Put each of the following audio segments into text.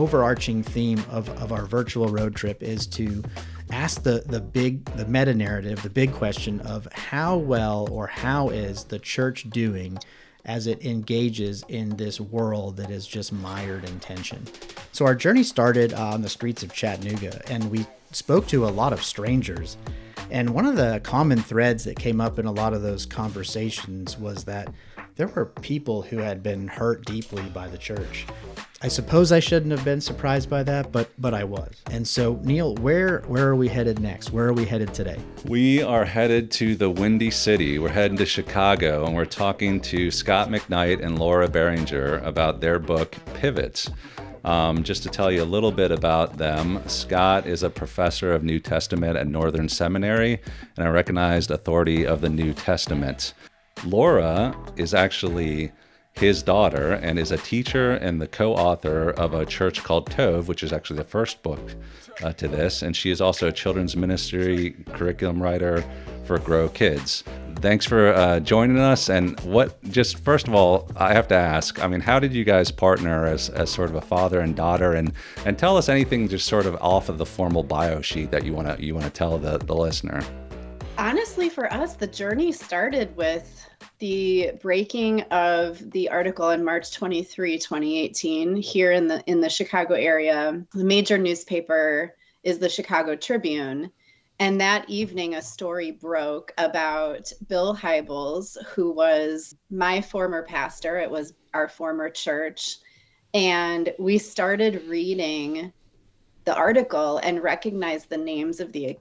overarching theme of our virtual road trip is to ask the meta narrative, the big question of how well or how is the church doing as it engages in this world that is just mired in tension. So our journey started on the streets of Chattanooga, and we spoke to a lot of strangers. And one of the common threads that came up in a lot of those conversations was that there were people who had been hurt deeply by the church. I suppose I shouldn't have been surprised by that, but I was. And so, Neil, where are we headed next? Where are we headed today? We are headed to the Windy City. We're heading to Chicago, and we're talking to Scot McKnight and Laura Barringer about their book, Pivot. Just to tell you a little bit about them, Scot is a professor of New Testament at Northern Seminary and a recognized authority of the New Testament. Laura is actually his daughter and is a teacher and the co-author of A Church Called Tov, which is actually the first book to this. And she is also a children's ministry curriculum writer for Grow Kids. Thanks for joining us. And first of all, I have to ask, how did you guys partner as sort of a father and daughter? And tell us anything just sort of off of the formal bio sheet that you want to tell the listener. Honestly, for us, the journey started with the breaking of the article on March 23, 2018, here in the Chicago area. The major newspaper is the Chicago Tribune. And that evening, a story broke about Bill Hybels, who was my former pastor. It was our former church. And we started reading the article and recognized the names of the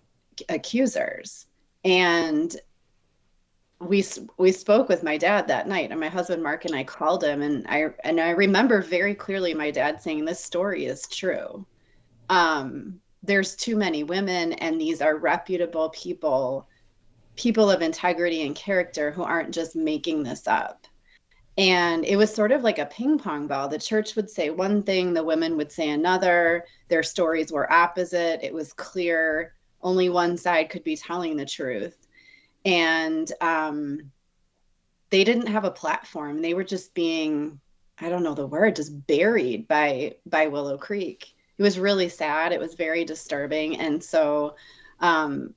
accusers. And we spoke with my dad that night, and my husband Mark and I called him, and I remember very clearly my dad saying, "This story is true. There's too many women, and these are reputable people of integrity and character who aren't just making this up." And it was sort of like a ping pong ball. The church would say one thing, the women would say another. Their stories were opposite. It was clear only one side could be telling the truth. And they didn't have a platform. They were just being, I don't know the word, just buried by Willow Creek. It was really sad. It was very disturbing. And so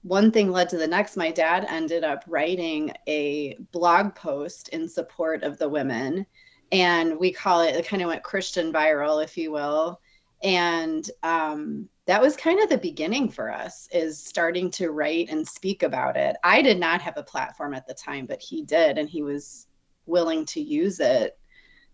one thing led to the next. My dad ended up writing a blog post in support of the women. And it kind of went Christian viral, if you will. And that was kind of the beginning for us, is starting to write and speak about it. I did not have a platform at the time, but he did, and he was willing to use it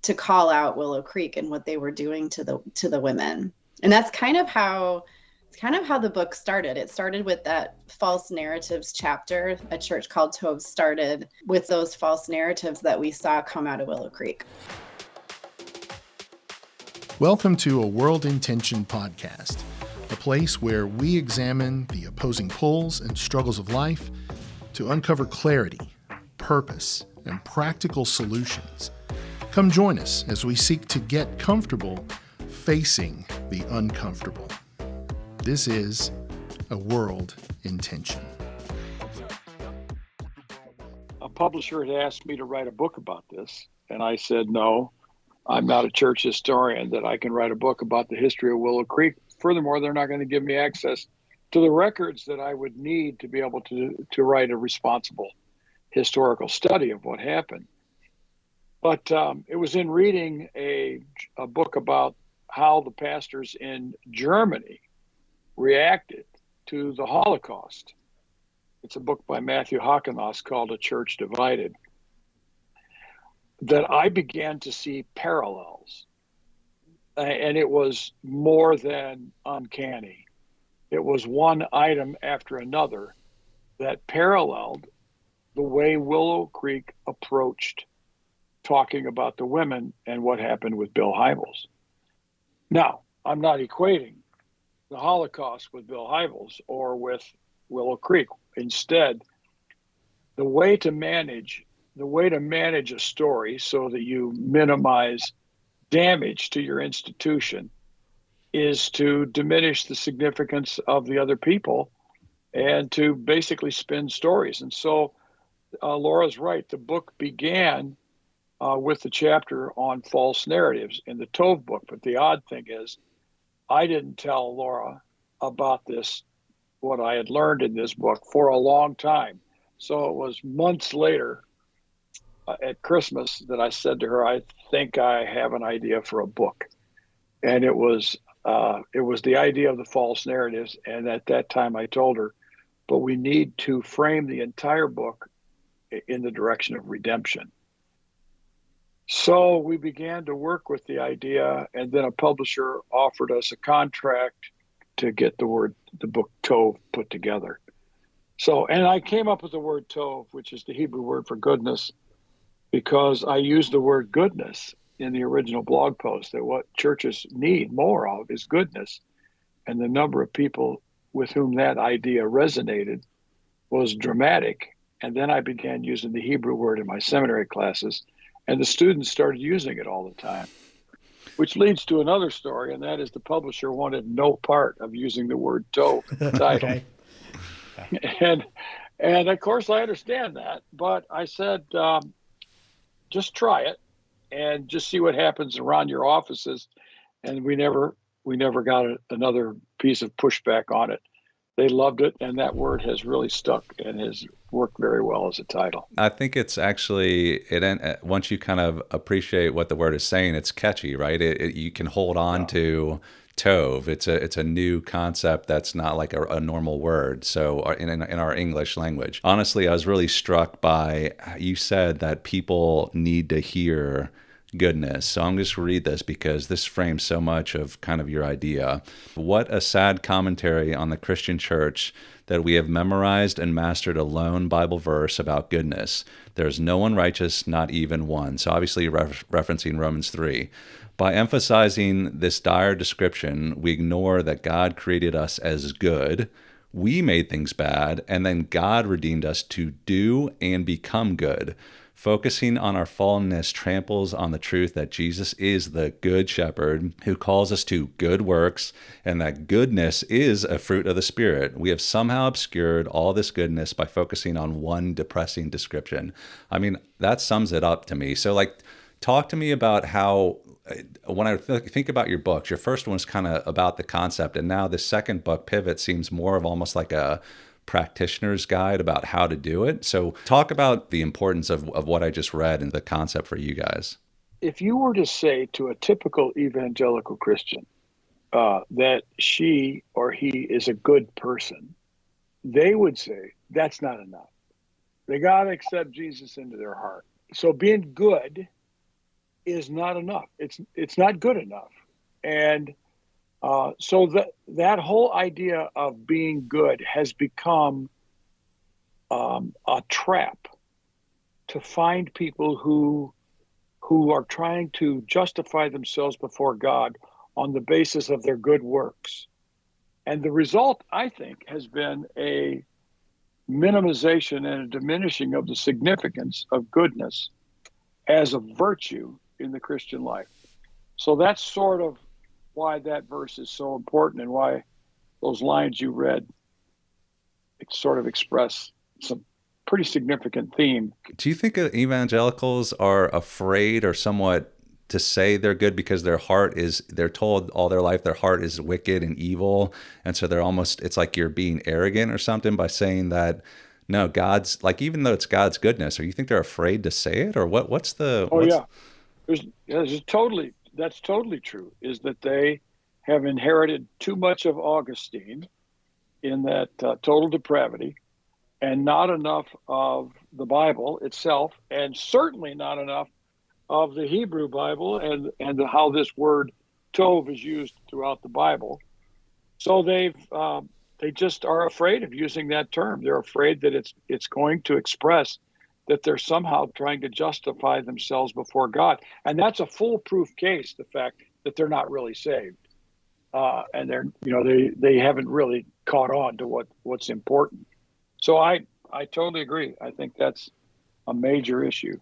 to call out Willow Creek and what they were doing to the women. And that's kind of how the book started. It started with that false narratives chapter. A Church Called Tov started with those false narratives that we saw come out of Willow Creek. Welcome to A World in Tension podcast, a place where we examine the opposing pulls and struggles of life to uncover clarity, purpose, and practical solutions. Come join us as we seek to get comfortable facing the uncomfortable. This is A World in Tension. A publisher had asked me to write a book about this, and I said, no, I'm not a church historian that I can write a book about the history of Willow Creek. Furthermore, they're not going to give me access to the records that I would need to be able to write a responsible historical study of what happened. But it was in reading a book about how the pastors in Germany reacted to the Holocaust. It's a book by Matthew Hockenhaus called A Church Divided, that I began to see parallels. And it was more than uncanny. It was one item after another that paralleled the way Willow Creek approached talking about the women and what happened with Bill Hybels. Now, I'm not equating the Holocaust with Bill Hybels or with Willow Creek. Instead, the way to manage a story so that you minimize damage to your institution is to diminish the significance of the other people and to basically spin stories. And so Laura's right. The book began with the chapter on false narratives in the Tov book. But the odd thing is I didn't tell Laura about this, what I had learned in this book, for a long time. So it was months later at Christmas that I said to her, I think I have an idea for a book. And it was the idea of the false narratives. And at that time I told her, but we need to frame the entire book in the direction of redemption. So we began to work with the idea, and then a publisher offered us a contract to get the book Tov put together. So, and I came up with the word Tov, which is the Hebrew word for goodness, because I used the word goodness in the original blog post, that what churches need more of is goodness. And the number of people with whom that idea resonated was dramatic. And then I began using the Hebrew word in my seminary classes, and the students started using it all the time, which leads to another story, and that is the publisher wanted no part of using the word Tov in the title. Okay. And of course I understand that, but I said, just try it and just see what happens around your offices. And we never got another piece of pushback on it. They loved it, and that word has really stuck and has worked very well as a title. I think it's actually, once you kind of appreciate what the word is saying, it's catchy, right? You can hold on to Tov. It's a new concept that's not like a normal word. So in our English language, honestly, I was really struck by, you said that people need to hear goodness. So I'm just going to read this because this frames so much of kind of your idea. What a sad commentary on the Christian church that we have memorized and mastered a lone Bible verse about goodness. There's no one righteous, not even one. So obviously referencing Romans 3. By emphasizing this dire description, we ignore that God created us as good. We made things bad, and then God redeemed us to do and become good. Focusing on our fallenness tramples on the truth that Jesus is the good shepherd who calls us to good works, and that goodness is a fruit of the Spirit. We have somehow obscured all this goodness by focusing on one depressing description. I mean, that sums it up to me. So, talk to me about how, when I think about your books, your first one was kind of about the concept, and now the second book, Pivot, seems more of almost like a practitioner's guide about how to do it. So talk about the importance of what I just read and the concept for you guys. If you were to say to a typical evangelical Christian that she or he is a good person, they would say that's not enough. They got to accept Jesus into their heart. So being good is not enough. It's not good enough. And so that whole idea of being good has become a trap to find people who are trying to justify themselves before God on the basis of their good works. And the result, I think, has been a minimization and a diminishing of the significance of goodness as a virtue in the Christian life. So that's sort of why that verse is so important, and why those lines you read sort of express some pretty significant theme. Do you think evangelicals are afraid or somewhat to say they're good because they're told all their life their heart is wicked and evil, and so it's like you're being arrogant or something by saying that, no, God's, like, even though it's God's goodness, or you think they're afraid to say it, or what's the... That's totally true, is that they have inherited too much of Augustine in that total depravity, and not enough of the Bible itself, and certainly not enough of the Hebrew Bible and how this word Tov is used throughout the Bible. So they just are afraid of using that term. They're afraid that it's going to express that they're somehow trying to justify themselves before God. And that's a foolproof case, the fact that they're not really saved. And they haven't really caught on to what's important. So I totally agree. I think that's a major issue.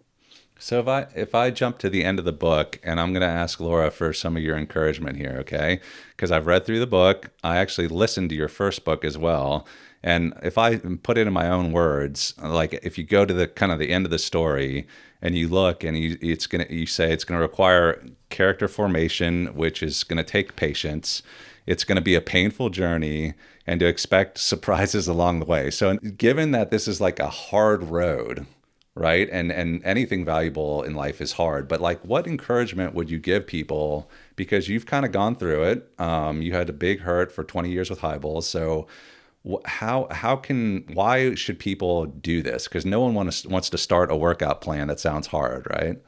So if I jump to the end of the book, and I'm going to ask Laura for some of your encouragement here, okay? Because I've read through the book. I actually listened to your first book as well. And if I put it in my own words, like if you go to the kind of the end of the story and you look and you say it's going to require character formation, which is going to take patience. it's going to be a painful journey and to expect surprises along the way. So given that this is like a hard road, right? And anything valuable in life is hard, but like what encouragement would you give people, because you've kind of gone through it. You had a big hurt for 20 years with highballs. So why should people do this? Because no one wants to start a workout plan that sounds hard, right?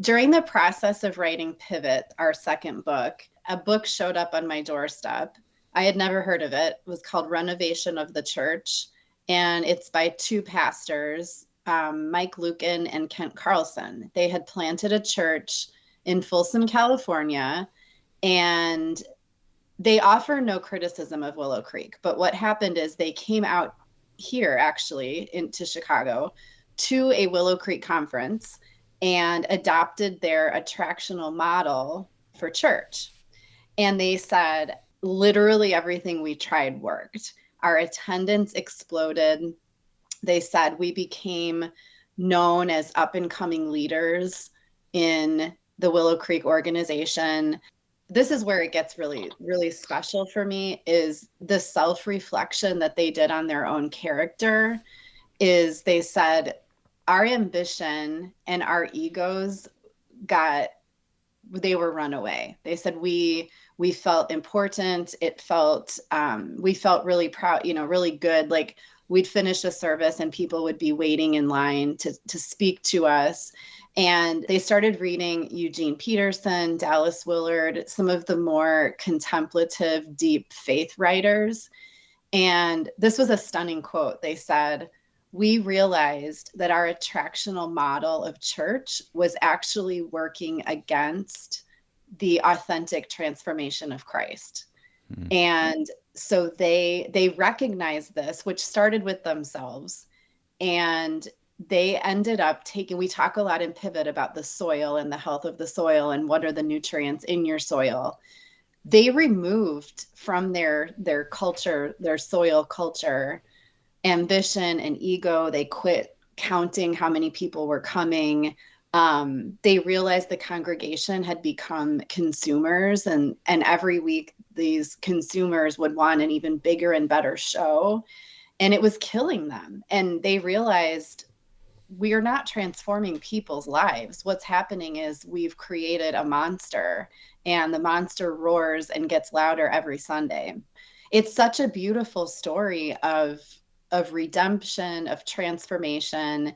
During the process of writing Pivot, our second book, a book showed up on my doorstep. I had never heard of it. It was called Renovation of the Church, and it's by two pastors, Mike Lucan and Kent Carlson. They had planted a church in Folsom, California, and they offer no criticism of Willow Creek. But what happened is they came out here, actually, into Chicago, to a Willow Creek conference and adopted their attractional model for church. And they said, literally everything we tried worked. Our attendance exploded. They said we became known as up and coming leaders in the Willow Creek organization. This is where it gets really, really special for me, is the self-reflection that they did on their own character. Is they said, our ambition and our egos they were run away. They said we felt important. We felt really proud, really good. Like we'd finish a service and people would be waiting in line to speak to us. And they started reading Eugene Peterson, Dallas Willard, some of the more contemplative, deep faith writers. And this was a stunning quote. They said, we realized that our attractional model of church was actually working against the authentic transformation of Christ. Mm-hmm. And so they recognized this, which started with themselves. And they ended up we talk a lot in Pivot about the soil and the health of the soil and what are the nutrients in your soil. They removed from their culture, their soil culture, ambition and ego. They quit counting how many people were coming. They realized the congregation had become consumers, and every week these consumers would want an even bigger and better show, and it was killing them. And they realized we are not transforming people's lives. What's happening is we've created a monster, and the monster roars and gets louder every Sunday. It's such a beautiful story of redemption, of transformation.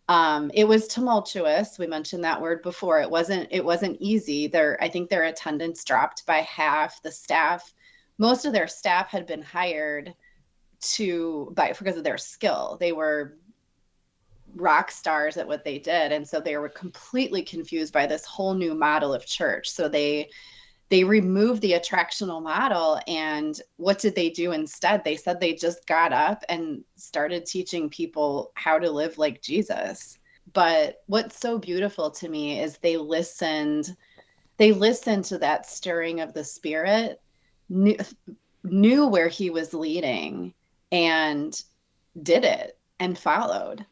It was tumultuous. We mentioned that word before. It wasn't easy. I think their attendance dropped by half. The staff, most of their staff had been hired because of their skill. They were rock stars at what they did. And so they were completely confused by this whole new model of church. So they removed the attractional model, and what did they do instead? They said they just got up and started teaching people how to live like Jesus. But what's so beautiful to me is they listened to that stirring of the Spirit, knew where he was leading, and did it and followed,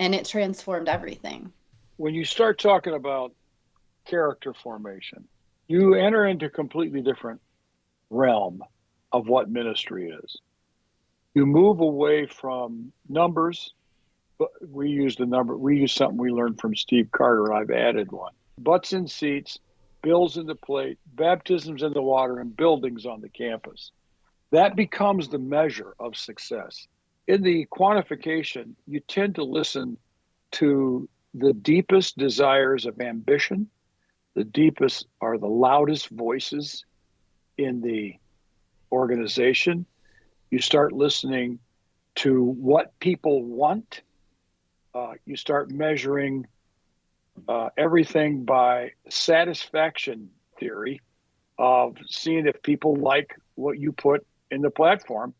and it transformed everything. When you start talking about character formation, you enter into a completely different realm of what ministry is. You move away from numbers, but we use something we learned from Steve Carter. I've added one. Butts in seats, bills in the plate, baptisms in the water, and buildings on the campus. That becomes the measure of success. In the quantification, you tend to listen to the deepest desires of ambition. The deepest are the loudest voices in the organization. You start listening to what people want. You start measuring everything by satisfaction theory of seeing if people like what you put in the platform.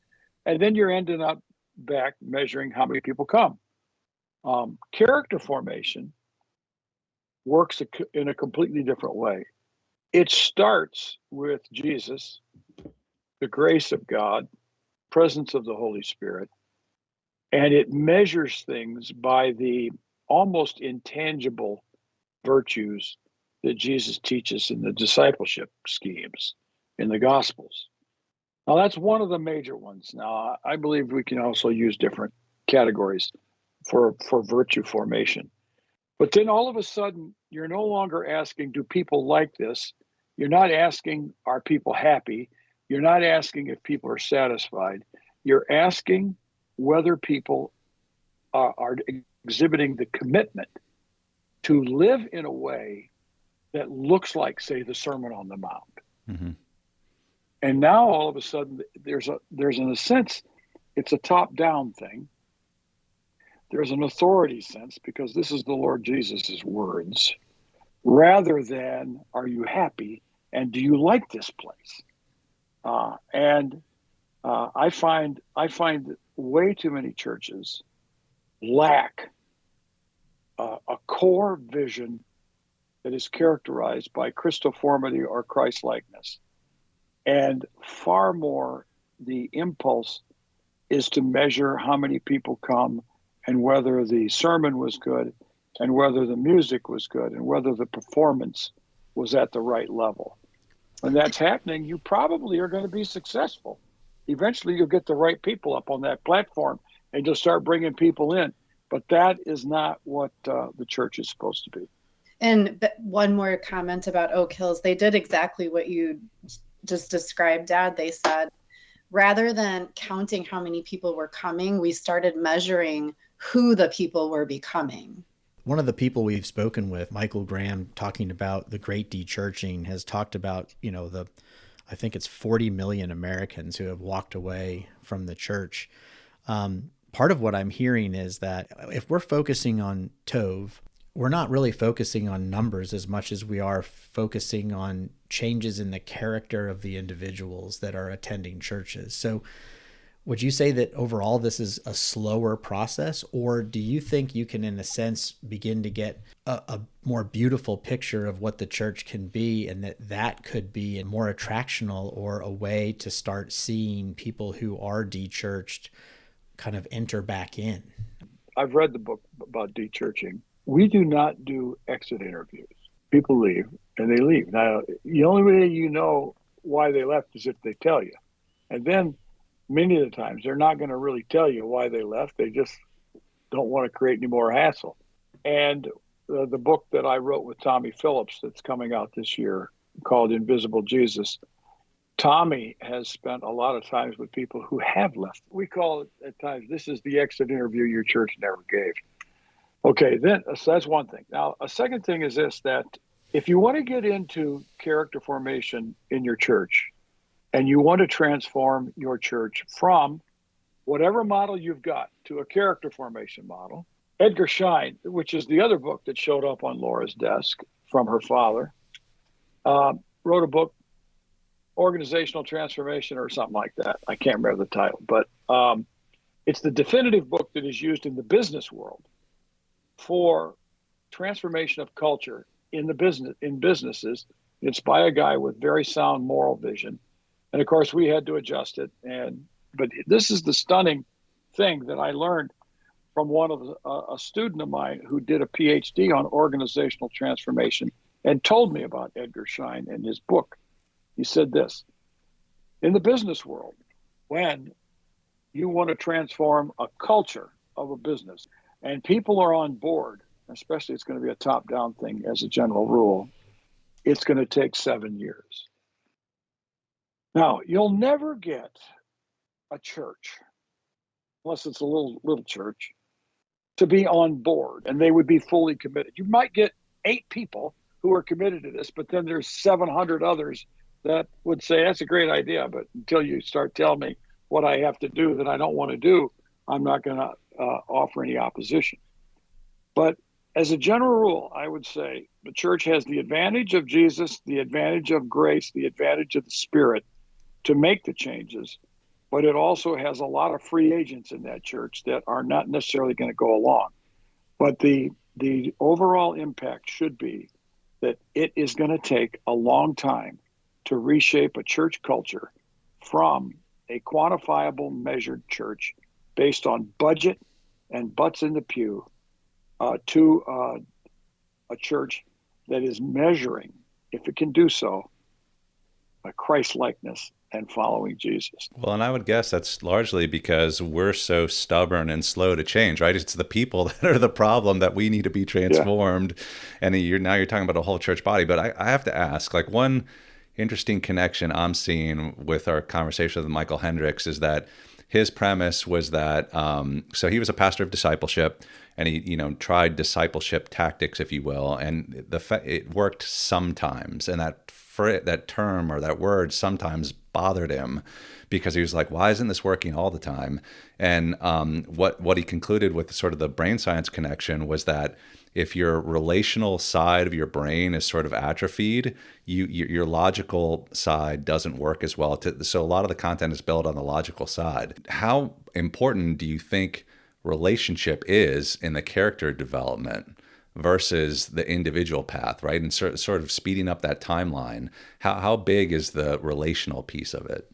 And then you're ending up back measuring how many people come. Character formation works in a completely different way. It starts with Jesus, the grace of God, presence of the Holy Spirit, and it measures things by the almost intangible virtues that Jesus teaches in the discipleship schemes in the Gospels. Now, that's one of the major ones. Now, I believe we can also use different categories for virtue formation. But then all of a sudden, you're no longer asking, do people like this? You're not asking, are people happy? You're not asking if people are satisfied. You're asking whether people are exhibiting the commitment to live in a way that looks like, say, the Sermon on the Mount. Mm-hmm. And now all of a sudden, there's in a sense, it's a top-down thing. There's an authority sense because this is the Lord Jesus's words, rather than are you happy and do you like this place? I find way too many churches lack a core vision that is characterized by Christoformity or Christ-likeness. And far more, the impulse is to measure how many people come and whether the sermon was good and whether the music was good and whether the performance was at the right level. When that's happening, you probably are going to be successful. Eventually, you'll get the right people up on that platform and you'll start bringing people in. But that is not what the church is supposed to be. And one more comment about Oak Hills. They did exactly what you just described, Dad. They said, rather than counting how many people were coming, we started measuring who the people were becoming. One of the people we've spoken with, Michael Graham, talking about the great de-churching, has talked about, I think it's 40 million Americans who have walked away from the church. Part of what I'm hearing is that if we're focusing on Tov, we're not really focusing on numbers as much as we are focusing on changes in the character of the individuals that are attending churches. So would you say that overall this is a slower process, or do you think you can, in a sense, begin to get a more beautiful picture of what the church can be, and that could be a more attractional or a way to start seeing people who are de-churched kind of enter back in? I've read the book about de-churching. We do not do exit interviews. People leave and they leave. Now, the only way you know why they left is if they tell you. And then many of the times they're not going to really tell you why they left. They just don't want to create any more hassle. And the book that I wrote with Tommy Phillips that's coming out this year called Invisible Jesus, Tommy has spent a lot of times with people who have left. We call it at times, this is the exit interview your church never gave. Okay, then so that's one thing. Now, a second thing is this, that if you want to get into character formation in your church and you want to transform your church from whatever model you've got to a character formation model, Edgar Schein, which is the other book that showed up on Laura's desk from her father, wrote a book, Organizational Transformation or something like that. I can't remember the title, but it's the definitive book that is used in the business world for transformation of culture in businesses. It's by a guy with very sound moral vision, and of course we had to adjust it. But this is the stunning thing that I learned from a student of mine who did a PhD on organizational transformation and told me about Edgar Schein and his book. He said this: in the business world, when you want to transform a culture of a business and people are on board, especially it's going to be a top-down thing as a general rule, it's going to take 7 years. Now, you'll never get a church, unless it's a little church, to be on board and they would be fully committed. You might get 8 people who are committed to this, but then there's 700 others that would say, that's a great idea, but until you start telling me what I have to do that I don't want to do, I'm not going to offer any opposition. But as a general rule, I would say the church has the advantage of Jesus, the advantage of grace, the advantage of the Spirit to make the changes, but it also has a lot of free agents in that church that are not necessarily going to go along. But the overall impact should be that it is going to take a long time to reshape a church culture from a quantifiable, measured church based on budget and butts in the pew to a church that is measuring, if it can do so, a Christ-likeness and following Jesus. Well, and I would guess that's largely because we're so stubborn and slow to change, right? It's the people that are the problem that we need to be Yeah. transformed. And you're talking about a whole church body. But I have to ask, like, one interesting connection I'm seeing with our conversation with Michael Hendricks is that his premise was that so he was a pastor of discipleship, and he tried discipleship tactics, if you will, and it worked sometimes, and that term or that word sometimes bothered him because he was like, why isn't this working all the time? And what he concluded with sort of the brain science connection was that if your relational side of your brain is sort of atrophied, your logical side doesn't work as well. So a lot of the content is built on the logical side. How important do you think relationship is in the character development versus the individual path, right? And sort of speeding up that timeline. How big is the relational piece of it?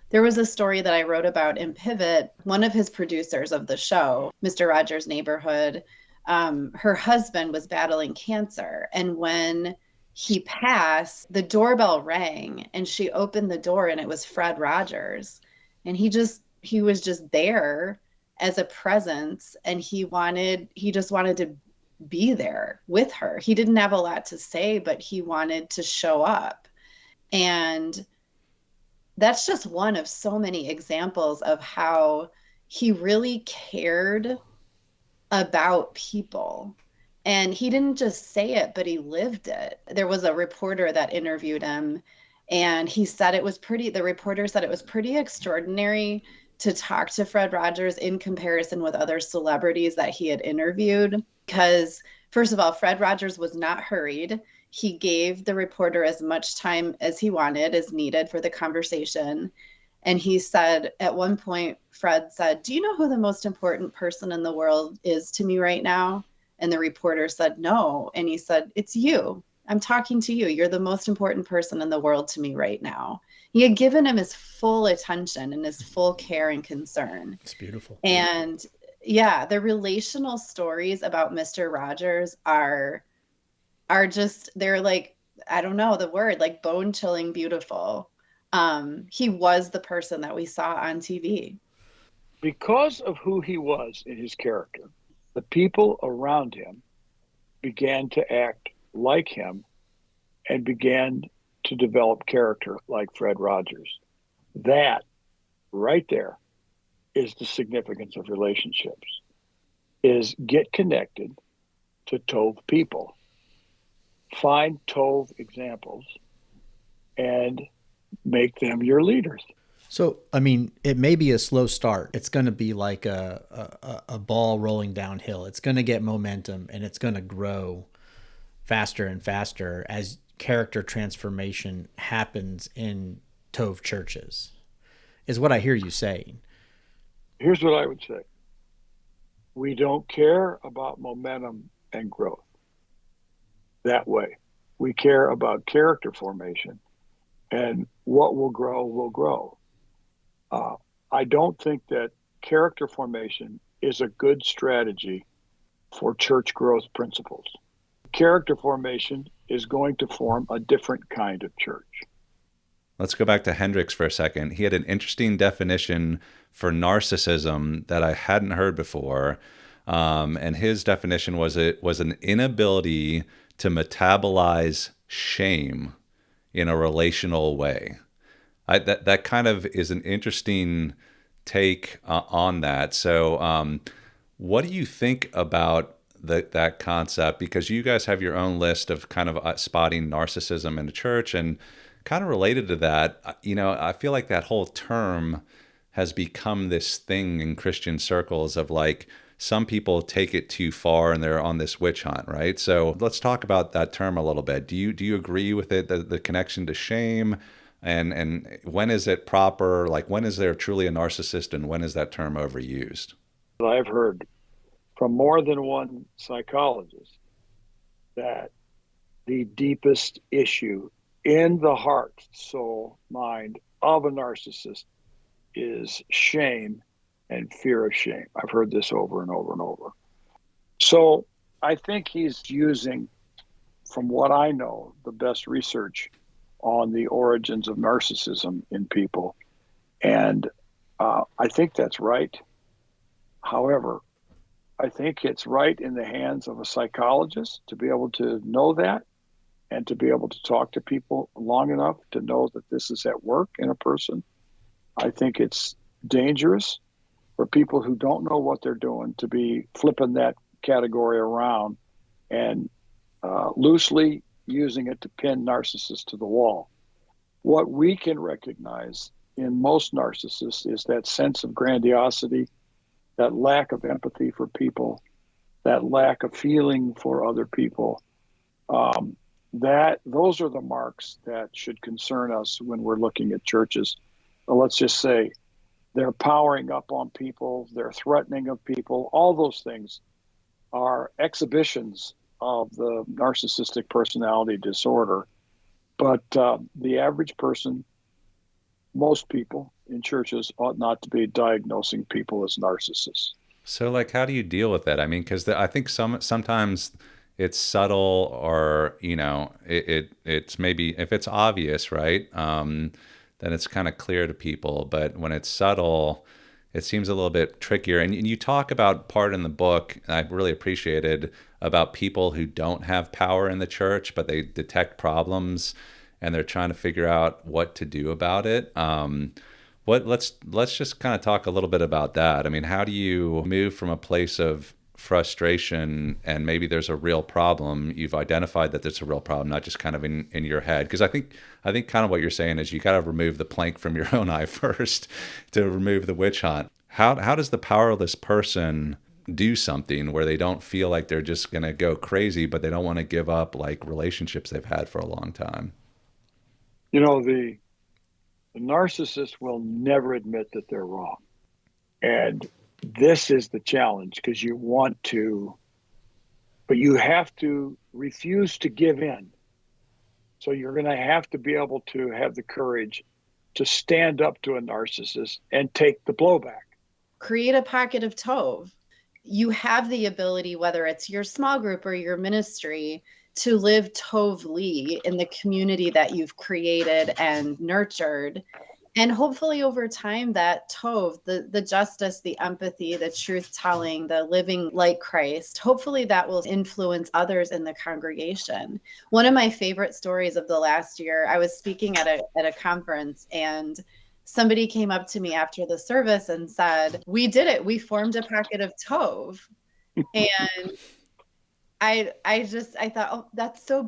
There was a story that I wrote about in Pivot. One of his producers of the show, Mr. Rogers' Neighborhood, her husband was battling cancer. And when he passed, the doorbell rang and she opened the door and it was Fred Rogers. And he was just there as a presence, and he just wanted to be there with her. He didn't have a lot to say, but he wanted to show up. And that's just one of so many examples of how he really cared about people. And he didn't just say it, but he lived it. There was a reporter that interviewed him, and the reporter said it was pretty extraordinary to talk to Fred Rogers in comparison with other celebrities that he had interviewed. Because, first of all, Fred Rogers was not hurried. He gave the reporter as much time as he wanted, as needed for the conversation. And he said, at one point, Fred said, "Do you know who the most important person in the world is to me right now?" And the reporter said, "No." And he said, "It's you. I'm talking to you. You're the most important person in the world to me right now." He had given him his full attention and his full care and concern. It's beautiful. And yeah, the relational stories about Mr. Rogers are just, they're like, I don't know the word, like bone chilling beautiful. He was the person that we saw on TV. Because of who he was in his character, the people around him began to act like him and began to develop character like Fred Rogers. That right there is the significance of relationships, is get connected to Tov people. Find Tov examples and make them your leaders. So, I mean, it may be a slow start. It's going to be like a ball rolling downhill. It's going to get momentum, and it's going to grow faster and faster as character transformation happens in Tov churches, is what I hear you saying. Here's what I would say. We don't care about momentum and growth that way. We care about character formation, and what will grow will grow. I don't think that character formation is a good strategy for church growth principles. Character formation is going to form a different kind of church. Let's go back to Hendricks for a second. He had an interesting definition for narcissism that I hadn't heard before. And his definition was it was an inability to metabolize shame in a relational way. That kind of is an interesting take on that. So what do you think about that concept? Because you guys have your own list of kind of spotting narcissism in the church, and kind of related to that, I feel like that whole term has become this thing in Christian circles of like, some people take it too far and they're on this witch hunt, right? So let's talk about that term a little bit. Do you agree with it, the connection to shame? And when is it proper? Like, when is there truly a narcissist, and when is that term overused? I've heard from more than one psychologist that the deepest issue in the heart, soul, mind of a narcissist is shame and fear of shame. I've heard this over and over and over. So I think he's using, from what I know, the best research on the origins of narcissism in people. And I think that's right. However, I think it's right in the hands of a psychologist to be able to know that and to be able to talk to people long enough to know that this is at work in a person. I think it's dangerous for people who don't know what they're doing to be flipping that category around and loosely using it to pin narcissists to the wall. What we can recognize in most narcissists is that sense of grandiosity, that lack of empathy for people, that lack of feeling for other people. Those are the marks that should concern us when we're looking at churches. Let's just say they're powering up on people, they're threatening of people. All those things are exhibitions of the narcissistic personality disorder. But the average person, most people in churches ought not to be diagnosing people as narcissists. So, like, how do you deal with that? I mean, because I think sometimes it's subtle, or it's maybe if it's obvious, right? Then it's kind of clear to people. But when it's subtle, it seems a little bit trickier. And you talk about part in the book, I really appreciated, about people who don't have power in the church, but they detect problems and they're trying to figure out what to do about it. Let's just kind of talk a little bit about that. I mean, how do you move from a place of frustration and maybe there's a real problem? You've identified that there's a real problem, not just kind of in your head. Because I think kind of what you're saying is you got to remove the plank from your own eye first to remove the witch hunt. How does the powerless person do something where they don't feel like they're just going to go crazy, but they don't want to give up like relationships they've had for a long time? The narcissist will never admit that they're wrong. And this is the challenge, because you want to, but you have to refuse to give in. So you're going to have to be able to have the courage to stand up to a narcissist and take the blowback. Create a pocket of Tov. You have the ability, whether it's your small group or your ministry, to live Tovly in the community that you've created and nurtured. And hopefully over time, that Tov, the justice, the empathy, the truth telling, the living like Christ, hopefully that will influence others in the congregation. One of my favorite stories of the last year, I was speaking at a conference, and somebody came up to me after the service and said, "We did it. We formed a pocket of Tov." And I thought, oh, that's so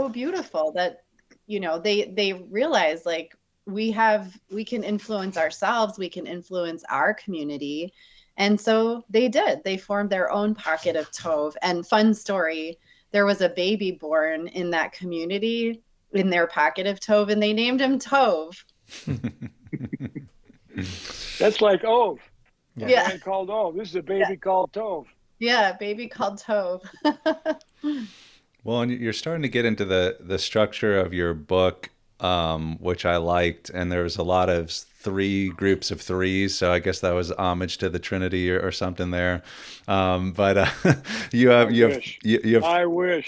beautiful that, they realize, like, we can influence ourselves, we can influence our community. And so they formed their own pocket of Tov. And fun story, there was a baby born in that community in their pocket of Tov, and they named him Tov. That's like Ove. Yeah. A man called Ove. This is a baby called Tov. Yeah, baby called Tov. Well, and you're starting to get into the structure of your book, which I liked, and there was a lot of 3 groups of 3s, so I guess that was homage to the Trinity or something there. But you have I wish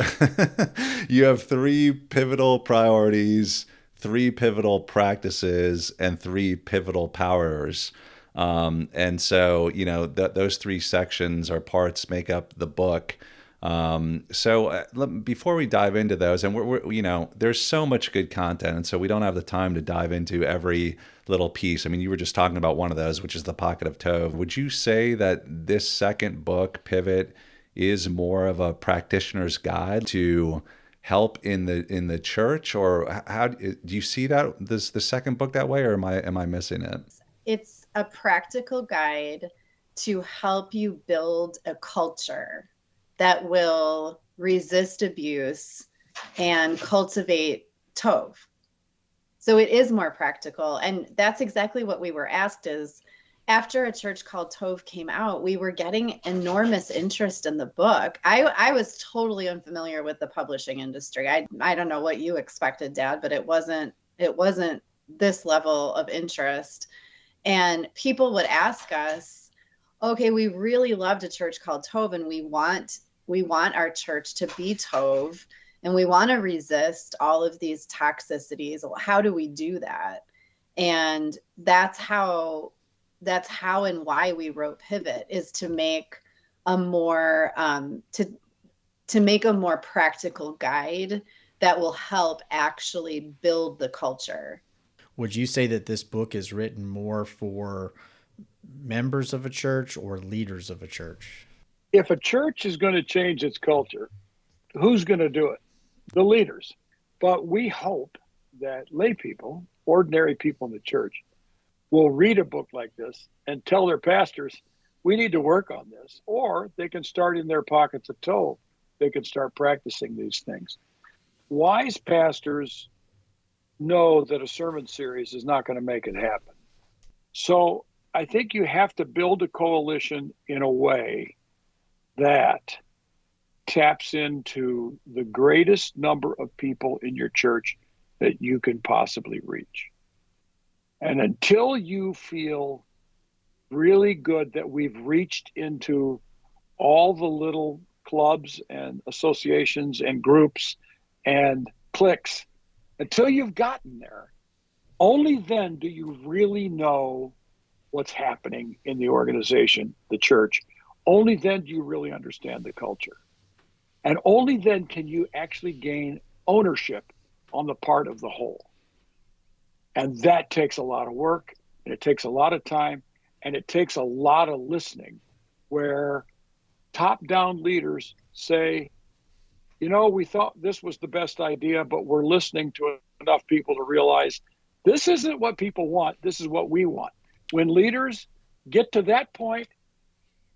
you have 3 pivotal priorities, 3 pivotal practices, and 3 pivotal powers. And so those 3 sections or parts make up the book. Before we dive into those, and we're there's so much good content, and so we don't have the time to dive into every little piece. I mean, you were just talking about one of those, which is the Pocket of Tov. Would you say that this second book, Pivot, is more of a practitioner's guide to help in the church, or how do you see that the second book that way, or am I missing it? It's a practical guide to help you build a culture that will resist abuse and cultivate Tov. So it is more practical. And that's exactly what we were asked is, after A Church Called Tov came out, we were getting enormous interest in the book. I was totally unfamiliar with the publishing industry. I don't know what you expected, Dad, but it wasn't this level of interest. And people would ask us, okay, we really loved A Church Called Tov, and we want our church to be Tov. and we want to resist all of these toxicities. How do we do that? And that's how and why we wrote Pivot, is to make a more to make a more practical guide that will help actually build the culture. Would you say that this book is written more for members of a church or leaders of a church? If a church is going to change its culture, who's going to do it? The leaders. But we hope that lay people, ordinary people in the church, will read a book like this and tell their pastors, we need to work on this. Or they can start in their pockets of Tov. They can start practicing these things. Wise pastors know that a sermon series is not going to make it happen. So I think you have to build a coalition in a way that taps into the greatest number of people in your church that you can possibly reach. And until you feel really good that we've reached into all the little clubs and associations and groups and cliques, until you've gotten there, only then do you really know what's happening in the organization, the church. Only then do you really understand the culture. And only then can you actually gain ownership on the part of the whole. And that takes a lot of work, and it takes a lot of time, and it takes a lot of listening, where top-down leaders say, you know, we thought this was the best idea, but we're listening to enough people to realize this isn't what people want. This is what we want. When leaders get to that point,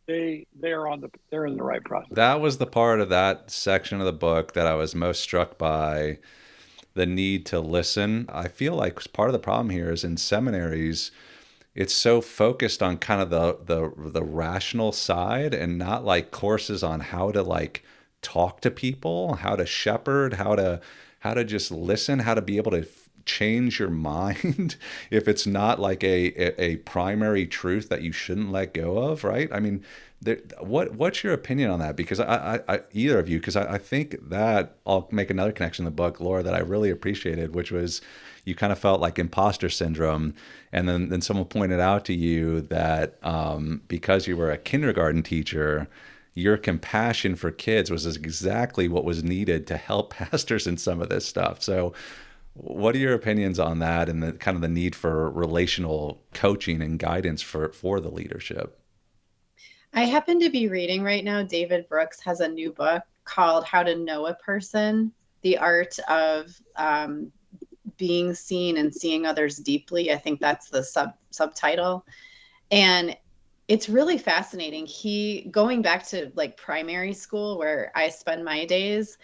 they're in the right process. That was the part of that section of the book that I was most struck by, the need to listen. I feel like part of the problem here is in seminaries, it's so focused on kind of the rational side, and not like courses on how to like talk to people, how to shepherd, how to just listen, how to be able to change your mind if it's not like a primary truth that you shouldn't let go of, right? I mean, what's your opinion on that? Because I either of you, because I think that I'll make another connection in the book, Laura, that I really appreciated, which was you kind of felt like imposter syndrome. And then someone pointed out to you that because you were a kindergarten teacher, your compassion for kids was exactly what was needed to help pastors in some of this stuff. So what are your opinions on that, and the kind of the need for relational coaching and guidance for the leadership? I happen to be reading right now, David Brooks has a new book called How to Know a Person, the Art of Being Seen and Seeing Others Deeply. I think that's the subtitle. And it's really fascinating. Going back to like primary school where I spend my days,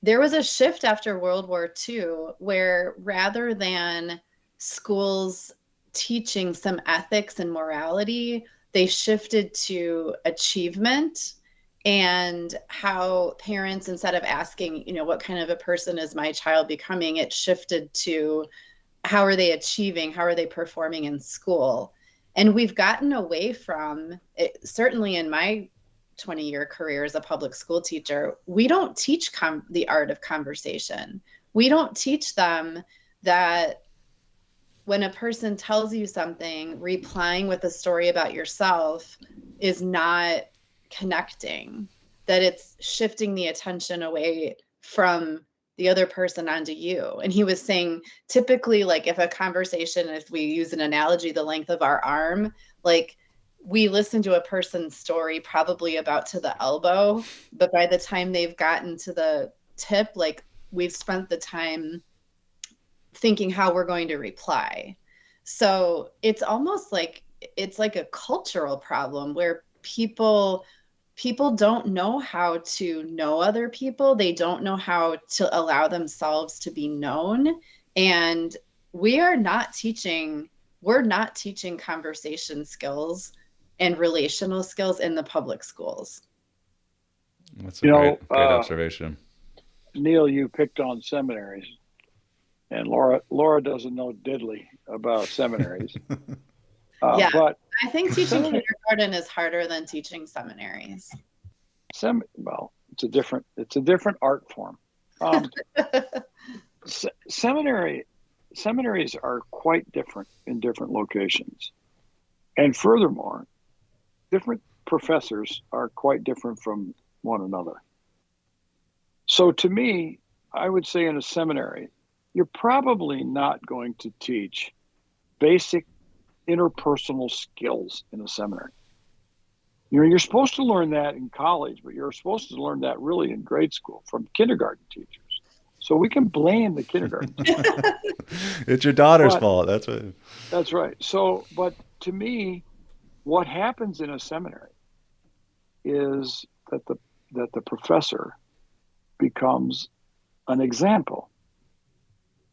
there was a shift after World War II where rather than schools teaching some ethics and morality, they shifted to achievement, and how parents, instead of asking, you know, what kind of a person is my child becoming, it shifted to how are they achieving? How are they performing in school? And we've gotten away from it, certainly in my 20-year career as a public school teacher, we don't teach the art of conversation. We don't teach them that when a person tells you something, replying with a story about yourself is not connecting, that it's shifting the attention away from the other person onto you. And he was saying, typically, like if a conversation, if we use an analogy, the length of our arm, like we listen to a person's story probably about to the elbow, but by the time they've gotten to the tip, like we've spent the time thinking how we're going to reply. So it's almost like it's like a cultural problem where people don't know how to know other people. They don't know how to allow themselves to be known. And we're not teaching conversation skills and relational skills in the public schools. That's a great observation. Neil, you picked on seminaries, and Laura doesn't know diddly about seminaries. Yeah, but I think teaching kindergarten is harder than teaching seminaries. Well, it's a different art form. Um, seminaries are quite different in different locations. And furthermore, different professors are quite different from one another. So to me, I would say in a seminary, you're probably not going to teach basic interpersonal skills in a seminary. You're supposed to learn that in college, but you're supposed to learn that really in grade school from kindergarten teachers. So we can blame the kindergarten teachers. It's your daughter's fault. That's what. That's right. So, but to me, what happens in a seminary is that the professor becomes an example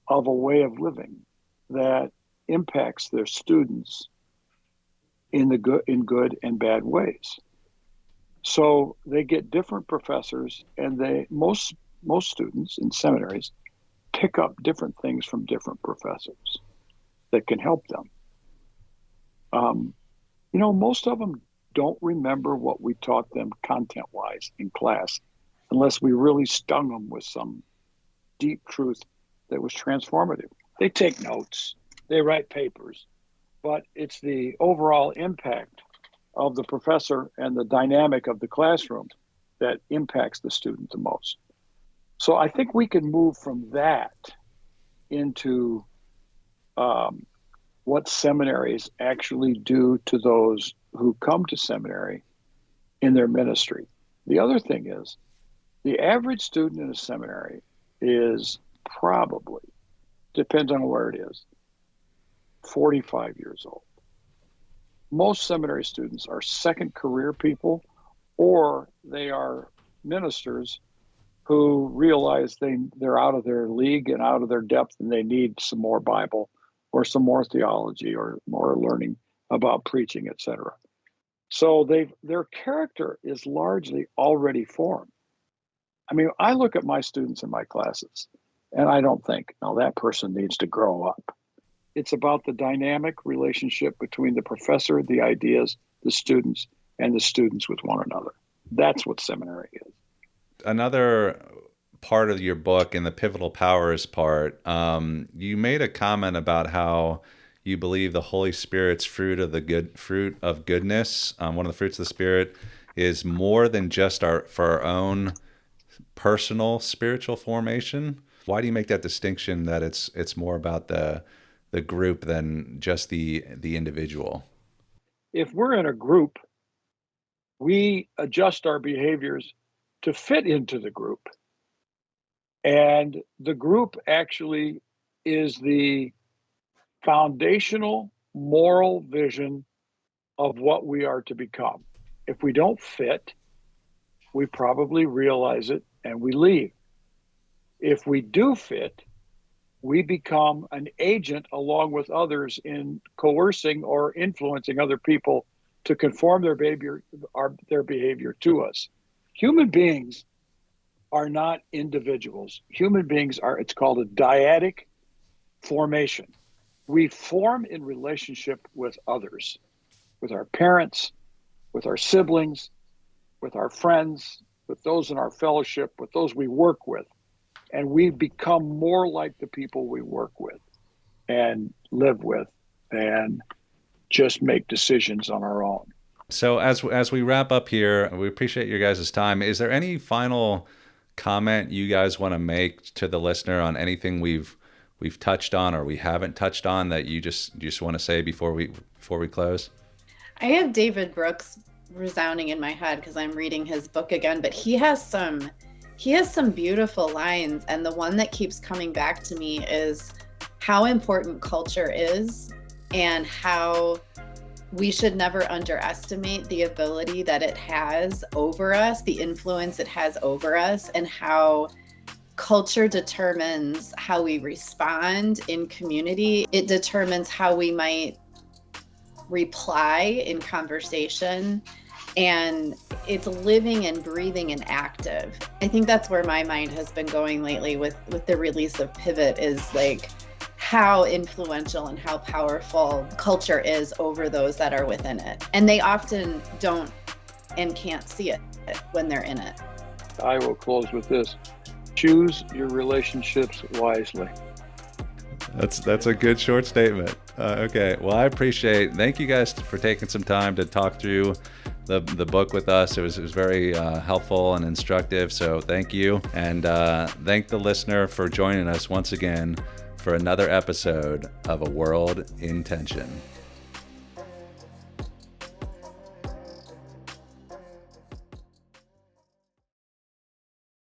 of a way of living that impacts their students in good and bad ways. So they get different professors, and most students in seminaries pick up different things from different professors that can help them. Most of them don't remember what we taught them content-wise in class unless we really stung them with some deep truth that was transformative. They take notes, they write papers, but it's the overall impact of the professor and the dynamic of the classroom that impacts the student the most. So I think we can move from that into what seminaries actually do to those who come to seminary in their ministry. The other thing is, the average student in a seminary is probably, depends on where it is, 45 years old. Most seminary students are second career people, or they are ministers who realize they're out of their league and out of their depth, and they need some more Bible or some more theology or more learning about preaching, etc. So their character is largely already formed. I mean, I look at my students in my classes and I don't think, no, that person needs to grow up. It's about the dynamic relationship between the professor, the ideas, the students, and the students with one another. That's what seminary is. Another part of your book, in the pivotal powers part, you made a comment about how you believe the Holy Spirit's fruit of goodness, one of the fruits of the Spirit, is more than just for our own personal spiritual formation. Why do you make that distinction that it's more about the group than just the individual? If we're in a group, we adjust our behaviors to fit into the group. And the group actually is the foundational moral vision of what we are to become. If we don't fit, we probably realize it and we leave. If we do fit, we become an agent along with others in coercing or influencing other people to conform their behavior to us. Human beings are not individuals. Human beings are, it's called a dyadic formation. We form in relationship with others, with our parents, with our siblings, with our friends, with those in our fellowship, with those we work with. And we become more like the people we work with and live with and just make decisions on our own. So as we wrap up here, we appreciate your guys' time. Is there any final comment you guys want to make to the listener on anything we've touched on or we haven't touched on that you just want to say before we close? I have David Brooks resounding in my head because I'm reading his book again, but he has some beautiful lines, and the one that keeps coming back to me is how important culture is and how we should never underestimate the ability that it has over us, the influence it has over us, and how culture determines how we respond in community. It determines how we might reply in conversation, and it's living and breathing and active. I think that's where my mind has been going lately with the release of Pivot, is like how influential and how powerful culture is over those that are within it. And they often don't and can't see it when they're in it. I will close with this. choose your relationships wisely. That's a good short statement. Okay. Well, thank you guys for taking some time to talk through the book with us. It was very helpful and instructive. So thank you. And thank the listener for joining us once again for another episode of A World in Tension.